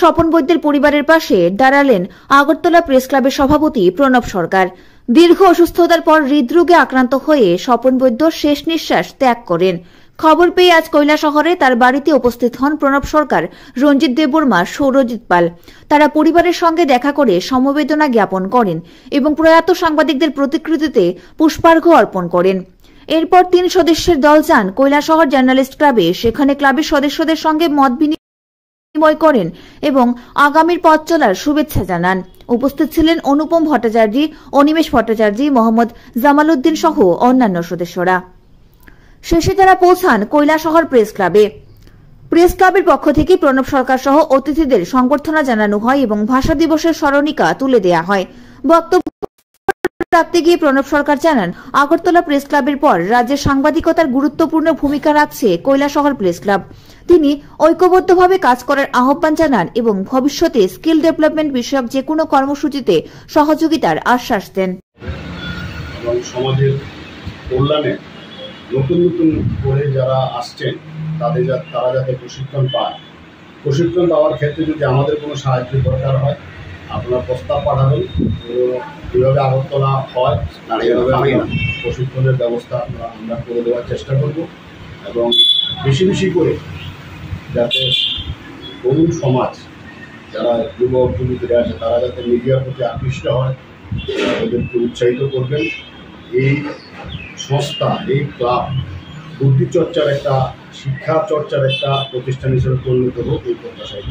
স্বপন বৈদ্যের পরিবারের পাশে দাঁড়ালেন আগরতলা প্রেস ক্লাবের সভাপতি প্রণব সরকার। দীর্ঘ অসুস্থতার পর হৃদরোগে আক্রান্ত হয়ে স্বপন বৈদ্য শেষ নিঃশ্বাস ত্যাগ করেন। খবর পেয়ে আজ কৈলাসহরে তার বাড়িতে উপস্থিত হন প্রণব সরকার, রঞ্জিত দেববর্মা, সৌরজিৎ পাল। তারা পরিবারের সঙ্গে দেখা করে সমবেদনা জ্ঞাপন করেন এবং প্রয়াত সাংবাদিকদের প্রতিকৃতিতে পুষ্পার্ঘ্য অর্পণ করেন। এরপর 3 সদস্যের দল যান কৈলাসহর জার্নালিস্ট ক্লাবে। সেখানে ক্লাবের সদস্যদের সঙ্গে মত বিনিময় করেন এবং আগামীর পথ চলার শুভেচ্ছা জানান। উপস্থিত ছিলেন অনুপম ভট্টাচার্য, অনিমেষ ভট্টাচার্য, মোহাম্মদ জামাল উদ্দিন সহ অন্যান্য সদস্যরা। শেষে তারা পৌঁছান কৈলাসহর প্রেস ক্লাবে। প্রেস ক্লাবের পক্ষ থেকে প্রণব সরকার সহ অতিথিদের সংবর্ধনা জানানো হয় এবং ভাষা দিবসের স্মরণিকা তুলে দেওয়া হয়। বক্তব্য রাখতে গিয়ে প্রণব সরকার জানান, আগরতলা প্রেস ক্লাবের পর রাজ্যের সাংবাদিকতার গুরুত্বপূর্ণ ভূমিকা রাখছে কৈলাসহর প্রেস ক্লাব। তিনি ঐক্যবদ্ধভাবে কাজ করার আহ্বান জানান এবং ভবিষ্যতে স্কিল ডেভেলপমেন্ট বিষয়ক যে কোনো কর্মসূচিতে সহযোগিতার আশ্বাস দেন। সমাজের কল্যাণে নতুন নতুন করে যারা আসছেন তারা যাতে প্রশিক্ষণ পায়, প্রশিক্ষণ পাওয়ার ক্ষেত্রে যদি আমাদের কোনো সাহায্য দরকার হয় আপনারা প্রস্তাব পাঠাবেন। কীভাবে আগরতলা হয় প্রশিক্ষণের ব্যবস্থা আমরা করে দেওয়ার চেষ্টা করব এবং বেশি বেশি করে যাতে তরুণ সমাজ যারা যুবক যুবতীরা আছে তারা যাতে মিডিয়ার প্রতি আকৃষ্ট হয়, ওদেরকে উৎসাহিত করবেন। এই সংস্থা, এই ক্লাব বুদ্ধিচর্চার একটা, শিক্ষা চর্চার একটা প্রতিষ্ঠান হিসেবে পরিণত হোক এই প্রত্যাশায়।